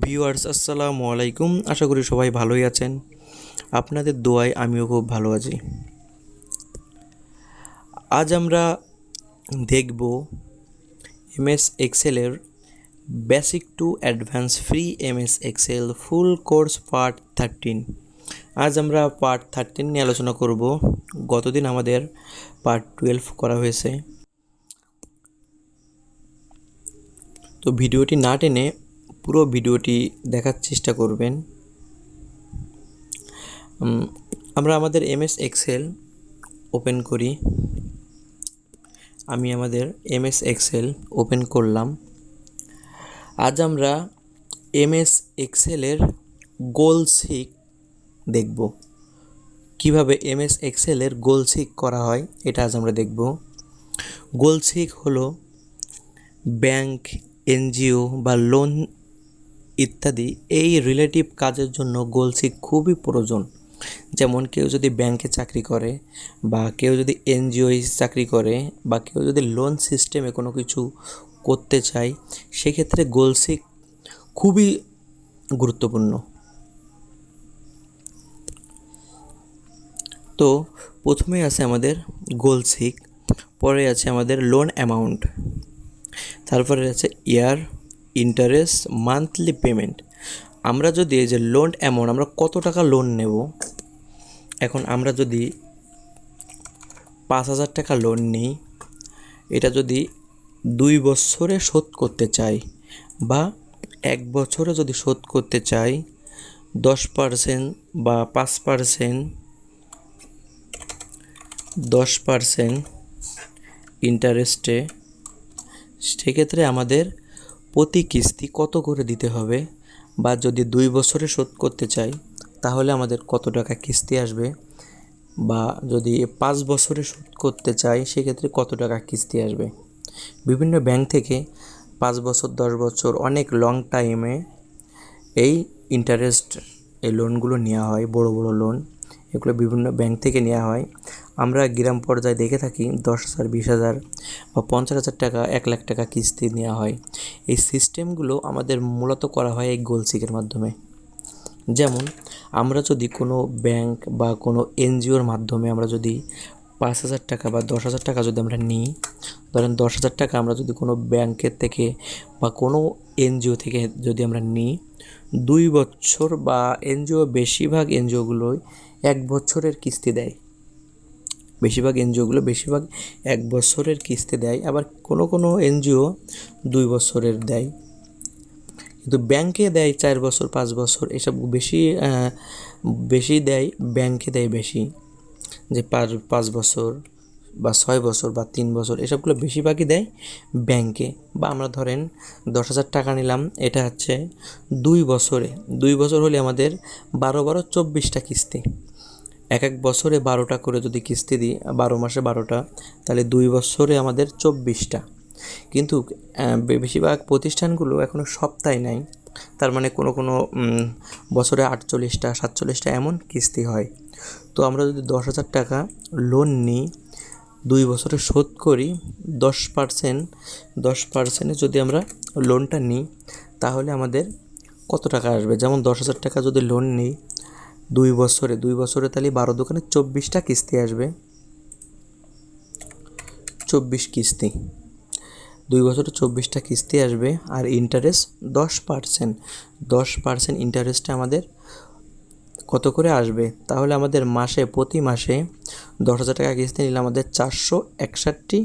Viewers আসসালামু আলাইকুম। আশা করি সবাই ভালোই আছেন। আপনাদের দোয়ায় আমিও খুব ভালো আছি। আজ আমরা দেখব এমএস এক্সেলের basic to advance free MS Excel full course part 13। আজ আমরা পার্ট 13 নিয়ে আলোচনা করব। গতদিন আমাদের পার্ট 12 করা হয়েছে। তো ভিডিওটি না টেনে পুরো ভিডিওটি দেখার চেষ্টা করবেন। আমরা আমাদের এমএস এক্সেল ওপেন করি। আমি আমাদের এমএস এক্সেল ওপেন করলাম। আজ আমরা এমএস এক্সেলের গোল সিক দেখব। কিভাবে এমএস এক্সেলের গোল সিক করা হয় এটা আজ আমরা দেখব। গোল সিক হলো ব্যাংক, এনজিও বা লোন ইত্যাদি এই রিলেটিভ কাজের জন্য গোল সিক খুবই প্রয়োজন। যেমন কেউ যদি ব্যাংকে চাকরি করে বা কেউ যদি এনজিও চাকরি করে বা কেউ যদি লোন সিস্টেমে কোনো কিছু করতে চায়, সেক্ষেত্রে গোল সিক খুবই গুরুত্বপূর্ণ। তো প্রথমে আছে আমাদের গোল সিক, পরে আছে আমাদের লোন অ্যামাউন্ট, তারপরে আছে ইয়ার, ইন্টারেস্ট, মান্থলি পেমেন্ট। আমরা যদি এই যে লোন অ্যামাউন্ট, আমরা কত টাকা লোন নেব, এখন আমরা যদি 5,000 টাকা লোন নিই, এটা যদি 2 বছরে শোধ করতে চাই বা 1 বছরে যদি শোধ করতে চাই, 10% বা 10% ইন্টারেস্টে, সেক্ষেত্রে আমাদের প্রতি কিস্তি কত করে দিতে হবে, বা যদি 2 বছরে শোধ করতে চাই তাহলে আমাদের কত টাকা কিস্তি আসবে, বা যদি 5 বছরে শোধ করতে চাই সেক্ষেত্রে কত টাকা কিস্তি আসবে। বিভিন্ন ব্যাংক থেকে 5 বছর, 10 বছর, অনেক লং টাইমে এই ইন্টারেস্ট এই লোনগুলো নেওয়া হয়। বড় বড় লোন এগুলো বিভিন্ন ব্যাংক থেকে নেওয়া হয়। আমরা গ্রাম পর্যায়ে দেখে থাকি 10,000, 20,000 বা 50,000 টাকা, 1 লাখ টাকা কিস্তি নেওয়া হয়। এই সিস্টেমগুলো আমাদের মূলত করা হয় এই গোল সিকের মাধ্যমে। যেমন আমরা যদি কোনো ব্যাংক বা কোনো এনজিওর মাধ্যমে আমরা যদি 5,000 টাকা বা 10,000 টাকা যদি আমরা নিই, ধরেন 10,000 টাকা আমরা যদি কোনো ব্যাংকের থেকে বা কোনো এনজিও থেকে যদি আমরা নিই, 2 বছর বা এনজিও, বেশিরভাগ এনজিওগুলোই 1 বছরের কিস্তি দেয়। বেশিরভাগ 1 বছরের কিস্তি দেয়, আবার কোনো এনজিও 2 বছরের দেয়। কিন্তু ব্যাংকে দেয় 4 বছর, 5 বছর, এসব বেশি দেয়। ব্যাংকে দেয় বেশি, যে 5 বছর বা 6 বছর বা 3 বছর, এসবগুলো বেশিরভাগই দেয় ব্যাংকে। বা আমরা ধরেন 10,000 টাকা নিলাম, এটা হচ্ছে 2 বছরে, 2 বছর হলে আমাদের 12 24টা কিস্তি। এক বছরে 12টা করে যদি কিস্তি দিই, 12 মাসে 12টা, তাহলে 2 বছরে আমাদের 24টা। কিন্তু বেশিরভাগ প্রতিষ্ঠানগুলো এখনও সপ্তাহে নেয়, তার মানে কোনো বছরে 48টা, 47টা এমন কিস্তি হয়। তো আমরা যদি 10,000 টাকা লোন নিই, 2 বছরে শোধ করি, 10% যদি আমরা লোনটা নিই তাহলে আমাদের কত টাকা আসবে। যেমন 10,000 টাকা যদি লোন নিই 2 বছরে তাহলে 12 দোকানে 24টা কিস্তি আসবে। 24 কিস্তি, 2 বছরে 24টা কিস্তি আসবে। আর ইন্টারেস্ট 10% ইন্টারেস্টে আমাদের কত করে আসবে, তাহলে আমাদের প্রতি মাসে 10,000 টাকা কিস্তি নিলে আমাদের 461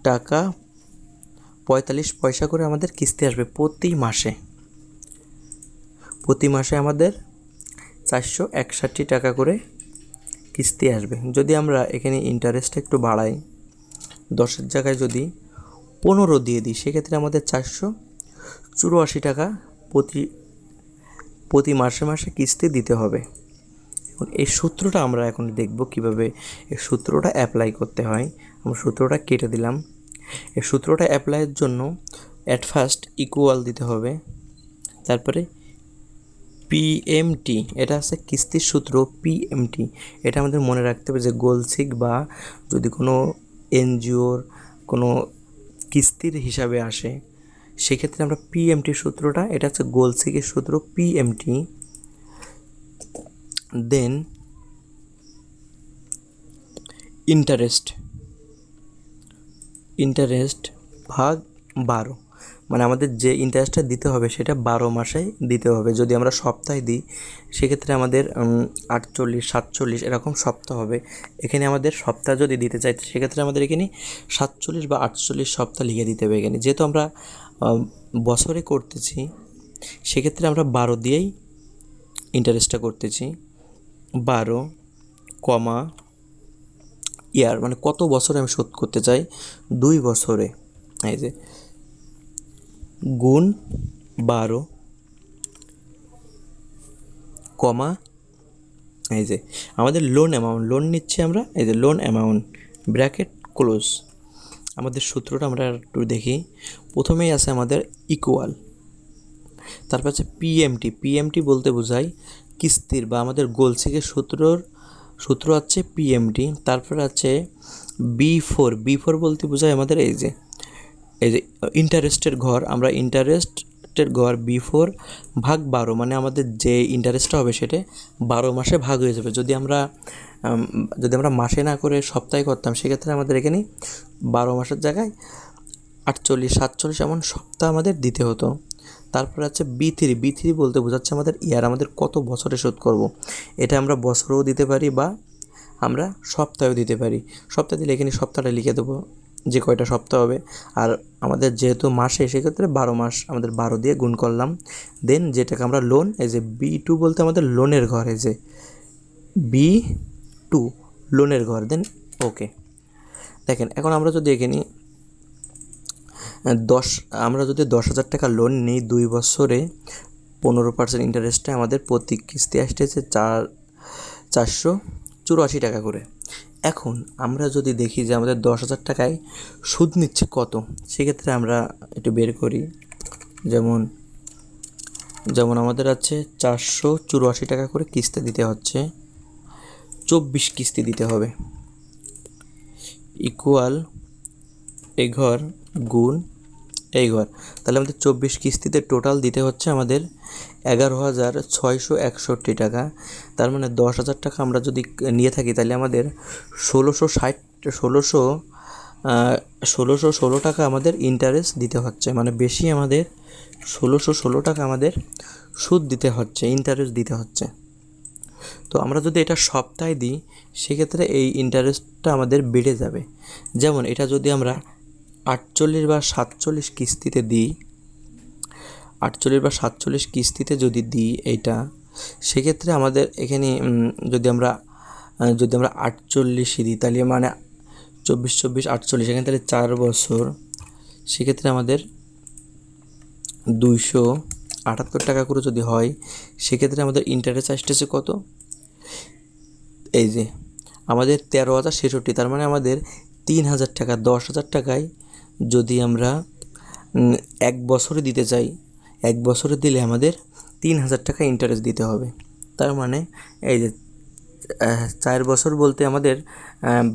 টাকা 45 পয়সা করে আমাদের কিস্তি আসবে প্রতি মাসে। প্রতি মাসে আমাদের 461 টাকা করে কিস্তি আসবে। যদি আমরা এখানে ইন্টারেস্টটা একটু বাড়াই, 10-এর জায়গায় যদি 15 দিয়ে দিই, সেক্ষেত্রে আমাদের 484 টাকা প্রতি মাসে কিস্তি দিতে হবে। এখন এই সূত্রটা আমরা এখন দেখব কিভাবে এই সূত্রটা অ্যাপ্লাই করতে হয়। আমরা সূত্রটা কেটে দিলাম। এই সূত্রটা অ্যাপ্লাইয়ের জন্য অ্যাট ফার্স্ট ইকুয়াল দিতে হবে, তারপরে পিএমটি, এটা আছে কিস্তির সূত্র। পিএমটি এটা আমাদের মনে রাখতে হবে, যে গোল সিক বা যদি কোনো এনজিওর কোনো কিস্তির হিসাবে আসে, সেক্ষেত্রে আমরা পিএমটি সূত্রটা, এটা হচ্ছে গোলসিকের সূত্র, পিএমটি দেন ইন্টারেস্ট ভাগ 12, মানে আমাদের যে ইন্টারেস্টটা দিতে হবে সেটা 12 মাসে দিতে হবে। যদি আমরা সপ্তাহে দিই সেক্ষেত্রে আমাদের 48, 47 এরকম সপ্তাহ হবে। এখানে আমাদের সপ্তাহ যদি দিতে চাই সেক্ষেত্রে আমাদের এখানে 47 বা 48 সপ্তাহ লিখে দিতে হবে। এখানে যেহেতু আমরা বছরে করতেছি সেক্ষেত্রে আমরা 12 দিয়েই ইন্টারেস্টটা করতেছি। 12 কমা ইয়ার, মানে কত বছরে আমি শোধ করতে চাই, 2 বছরে। এই যে গুণ 12 কমা, এই যে আমাদের লোন অ্যামাউন্ট, লোন নিচ্ছি আমরা, এই যে লোন অ্যামাউন্ট ব্র্যাকেট ক্লোজ। আমাদের সূত্রটা আমরা একটু দেখি। প্রথমেই আছে আমাদের ইকুয়াল, তারপর আছে পিএমটি বলতে বোঝায় কিস্তির বা আমাদের গোলসিকের সূত্র আছে পিএমটি। তারপর আছে বি4 বলতে বোঝায় আমাদের এই যে ইন্টারেস্টের ঘর, আমরা ইন্টারেস্টের ঘর বি4 ভাগ 12, মানে আমাদের যে ইন্টারেস্টটা হবে সেটা 12 মাসে ভাগ হয়ে যাবে। যদি আমরা মাসে না করে সপ্তাহে করতাম সেক্ষেত্রে আমাদের এখানে 12 মাসের জায়গায় 48, 47 এমন সপ্তাহ আমাদের দিতে হতো। তারপর আছে বি3 বলতে বোঝাচ্ছে আমাদের ইয়ার, আমাদের কত বছরে শোধ করব। এটা আমরা বছরেও দিতে পারি বা আমরা সপ্তাহেও দিতে পারি। সপ্তাহ দিলে এখানে সপ্তাহটা লিখে দেবো যে কয়টা সপ্তাহ হবে। আর আমাদের যেহেতু মাসে, সেক্ষেত্রে 12 মাস আমাদের 12 দিয়ে গুণ করলাম। দেন যেটাকে আমরা লোন, এই যে বি2 বলতে আমাদের লোনের ঘর, এই যে বি2 লোনের ঘর। দেন ওকে। দেখেন এখন আমরা যদি এখানে আমরা যদি 10,000 টাকা লোন নিই 2 বছরে 15% ইন্টারেস্টে, আমাদের প্রতি কিস্তি আসতেছে 484 টাকা করে। এখন আমরা যদি দেখি যে আমাদের 10,000 টাকায় সুদ নিচ্ছে কত, সেক্ষেত্রে আমরা একটু বের করি। যেমন আমাদের আছে 484 টাকা করে কিস্তি দিতে হচ্ছে, 24 কিস্তি দিতে হবে, ইকুয়াল এই ঘর গুণ এই ঘর। তাহলে আমাদের 24 কিস্তিতে টোটাল দিতে হচ্ছে আমাদের 11,661 টাকা। তার মানে 10,000 টাকা আমরা যদি নিয়ে থাকি তাহলে আমাদের 1,616 টাকা আমাদের ইন্টারেস্ট দিতে হচ্ছে, মানে বেশি আমাদের 1,616 টাকা আমাদের সুদ দিতে হচ্ছে, ইন্টারেস্ট দিতে হচ্ছে। তো আমরা যদি এটা সপ্তাহে দিই সেক্ষেত্রে এই ইন্টারেস্টটা আমাদের বেড়ে যাবে। যেমন এটা যদি আমরা 48 বা 47 কিস্তিতে দিই, 48 বা 47 কিস্তিতে যদি দিই এইটা, সেক্ষেত্রে আমাদের এখানে যদি আমরা 48 দিই তাহলে মানে 24, 48 এখানে তাহলে 4 বছর, সেক্ষেত্রে আমাদের 278 টাকা করে যদি হয়, সেক্ষেত্রে আমাদের ইন্টারেস্ট আসতেছে কত, এই যে আমাদের 13,066। তার মানে আমাদের 3,000 টাকা, 10,000 টাকায় যদি আমরা 1 বছরে দিতে চাই, 1 বছরে দিলে আমাদের 3,000 টাকা ইন্টারেস্ট দিতে হবে। তার মানে এই যে 4 বছর বলতে আমাদের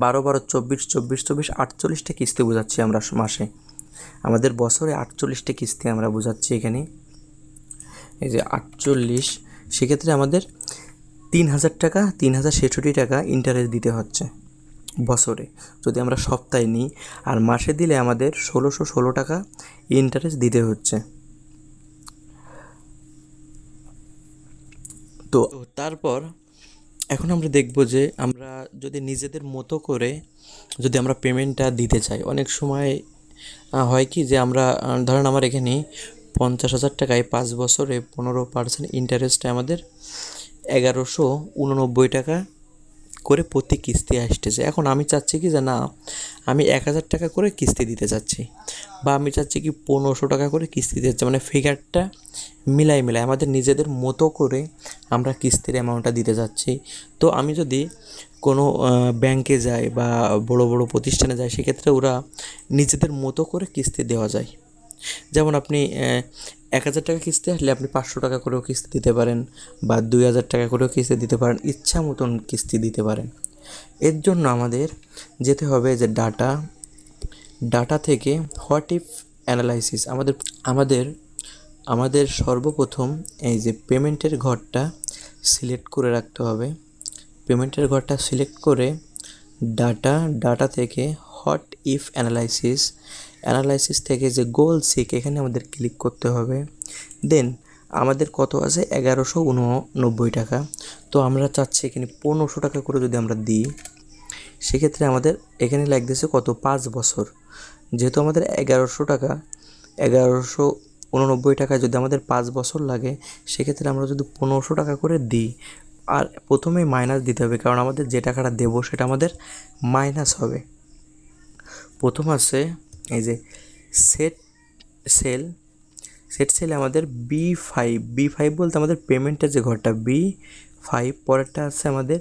12, 12, 24, 24, 24, 48টা কিস্তি বোঝাচ্ছি আমরা মাসে। আমাদের বছরে 48টা কিস্তি আমরা বোঝাচ্ছি এখানে, এই যে 48। সেক্ষেত্রে আমাদের 3,000 টাকা, 3,066 টাকা ইন্টারেস্ট দিতে হচ্ছে বছরে যদি আমরা সপ্তাহে নিই। আর মাসে দিলে আমাদের 1,616 টাকা ইন্টারেস্ট দিতে হচ্ছে। তো তারপর এখন আমরা দেখব যে আমরা যদি নিজেদের মতো করে যদি আমরা পেমেন্টটা দিতে চাই, অনেক সময় হয় কি যে আমরা ধরেন আমার এখানে 50,000 টাকায় 5 বছরে 15% ইন্টারেস্টে আমাদের 1,189 টাকা করে প্রতি কিস্তি আসতেছে। এখন আমি চাচ্ছি কি যে না, আমি 1,000 টাকা করে কিস্তি দিতে চাচ্ছি, বা আমি চাচ্ছি কি 1,500 টাকা করে কিস্তি দিতে চাচ্ছি, মানে ফিগারটা মিলাই আমাদের নিজেদের মতো করে আমরা কিস্তির অ্যামাউন্টটা দিতে যাচ্ছি। তো আমি যদি কোনো ব্যাংকে যাই বা বড় বড় প্রতিষ্ঠানে যাই, সেক্ষেত্রে ওরা নিজেদের মতো করে কিস্তি দেওয়া যায়। যেমন আপনি 1,000 টাকা কিস্তি আসলে আপনি 500 টাকা করেও কিস্তি দিতে পারেন, বা 2,000 টাকা করেও কিস্তি দিতে পারেন, ইচ্ছা মতন কিস্তি দিতে পারেন। এর জন্য আমাদের যেতে হবে যে ডাটা থেকে হোয়াট ইফ অ্যানালাইসিস। আমাদের আমাদের সর্বপ্রথম এই যে পেমেন্টের ঘরটা সিলেক্ট করে রাখতে হবে। পেমেন্টের ঘরটা সিলেক্ট করে ডাটা থেকে হট ইফ অ্যানালাইসিস থেকে যে গোল সিক এখানে আমাদের ক্লিক করতে হবে। দেন আমাদের কত আছে 1189 টাকা। তো আমরা চাচ্ছি এখানে 1500 টাকা করে যদি আমরা দিই, সেক্ষেত্রে আমাদের এখানে লাগতেছে কত 5 বছর। যেহেতু আমাদের 1189 টাকায় যদি আমাদের 5 বছর লাগে, সেক্ষেত্রে আমরা যদি 1500 টাকা করে দিই, আর প্রথমেই মাইনাস দিতে হবে, কারণ আমাদের যে টাকাটা দেবো সেটা আমাদের মাইনাস হবে। প্রথম আছে এই যে সেট সেলে আমাদের বি5 বলতে আমাদের পেমেন্টের যে ঘরটা B5। পরেরটা আছে আমাদের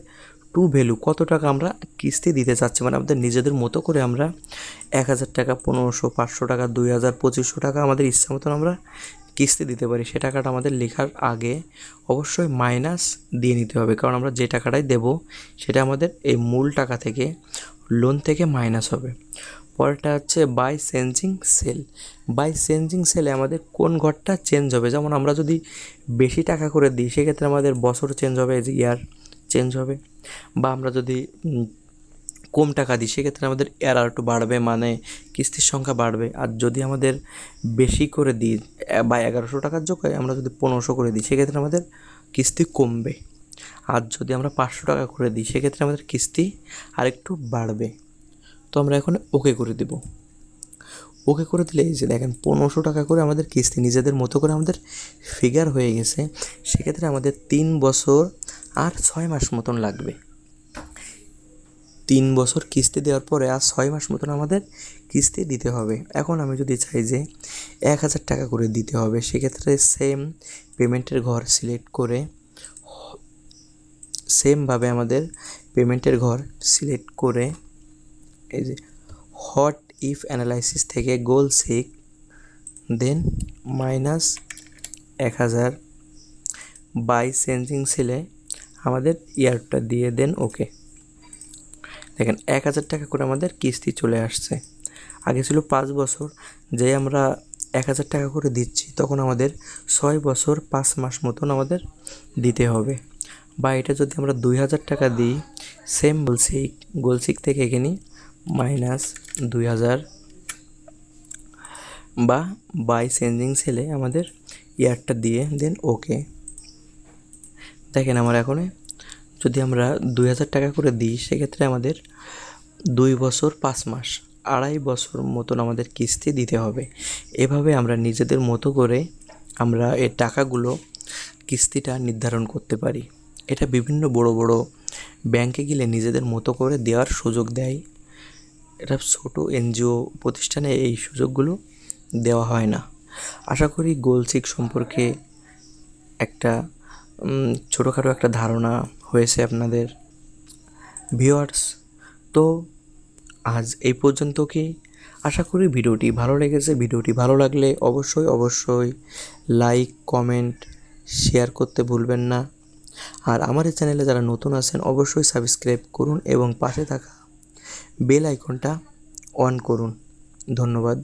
টু ভ্যালু, কত টাকা আমরা কিস্তি দিতে চাচ্ছি, মানে আমাদের নিজেদের মতো করে আমরা 1000 টাকা, 1500, 500 টাকা, 2000, 2500 টাকা আমাদের ইচ্ছা মতন আমরা কিস্তি দিতে পারি। সে টাকাটা আমাদের লেখার আগে অবশ্যই মাইনাস দিয়ে নিতে হবে, কারণ আমরা যে টাকাটাই দেব সেটা আমাদের এই মূল টাকা থেকে, লোন থেকে মাইনাস হবে। পরেরটা হচ্ছে বাই চেঞ্জিং সেলে আমাদের কোন ঘরটা চেঞ্জ হবে। যেমন আমরা যদি বেশি টাকা করে দিই, সেক্ষেত্রে আমাদের বছর চেঞ্জ হবে, ইয়ার চেঞ্জ হবে। বা আমরা যদি কম টাকা দিই, সেক্ষেত্রে আমাদের আর একটু বাড়বে, মানে কিস্তির সংখ্যা বাড়বে। আর যদি আমাদের বেশি করে দিই বা 1100 টাকার জায়গায় আমরা যদি 1500 করে দিই, সেক্ষেত্রে আমাদের কিস্তি কমবে। আর যদি আমরা 500 টাকা করে দিই, সেক্ষেত্রে আমাদের কিস্তি আরেকটু বাড়বে। তো আমরা এখন ওকে করে দেব। ওকে করে দিলে এই যে দেখেন 1500 টাকা করে আমাদের কিস্তি নিজেদের মতো করে আমাদের ফিগার হয়ে গেছে। সেক্ষেত্রে আমাদের 3 বছর আর 6 মাস মতন লাগবে। 3 বছর কিস্তি দেওয়ার পরে আর 6 মাস মতন আমাদের কিস্তি দিতে হবে। এখন আমি যদি চাই যে 1000 টাকা করে দিতে হবে, সেক্ষেত্রে সেম পেমেন্টের ঘর সিলেক্ট করে সেমভাবে আমাদের পেমেন্টের ঘর সিলেক্ট করে এই যে হট ইফ অ্যানালাইসিস থেকে গোল সিক, দেন -1000 বাই চেঞ্জিং সেলে আমাদের ইয়ারটা দিয়ে দেন ওকে। দেখেন 1000 টাকা করে আমাদের কিস্তি চলে আসছে। আগে ছিল 5 বছর, যে আমরা 1000 টাকা করে দিচ্ছি, তখন আমাদের 6 বছর 5 মাস মতন আমাদের দিতে হবে। বা এটা যদি আমরা 2000 টাকা দিই, সেম গোলসিক থেকে এখানে -2000 বা বাই চেঞ্জিং সেলে আমাদের ইয়ারটা দিয়ে দেন ওকে। দেখেন আমার এখন যদি আমরা 2000 টাকা করে দিই, সেক্ষেত্রে আমাদের 2 বছর 5 মাস, 2.5 বছর মতন আমাদের কিস্তি দিতে হবে। এভাবে আমরা নিজেদের মতো করে আমরা এই টাকাগুলো কিস্তিটা নির্ধারণ করতে পারি। এটা বিভিন্ন বড় বড় ব্যাংকে গেলে নিজেদের মতো করে দেওয়ার সুযোগ দেয়। এটা ছোটো এনজিও প্রতিষ্ঠানে এই সুযোগগুলো দেওয়া হয় না। আশা করি গোলসিক সম্পর্কে একটা ছোটোখাটো একটা ধারণা হয়েছে আপনাদের ভিউয়ার্স। তো আজ এই পর্যন্ত কি, আশা করি ভিডিওটি ভালো লেগেছে। ভিডিওটি ভালো লাগলে অবশ্যই লাইক, কমেন্ট, শেয়ার করতে ভুলবেন না। আর আমার এই চ্যানেলে যারা নতুন আছেন অবশ্যই সাবস্ক্রাইব করুন এবং পাশে থাকা বেল আইকনটা অন করুন। ধন্যবাদ।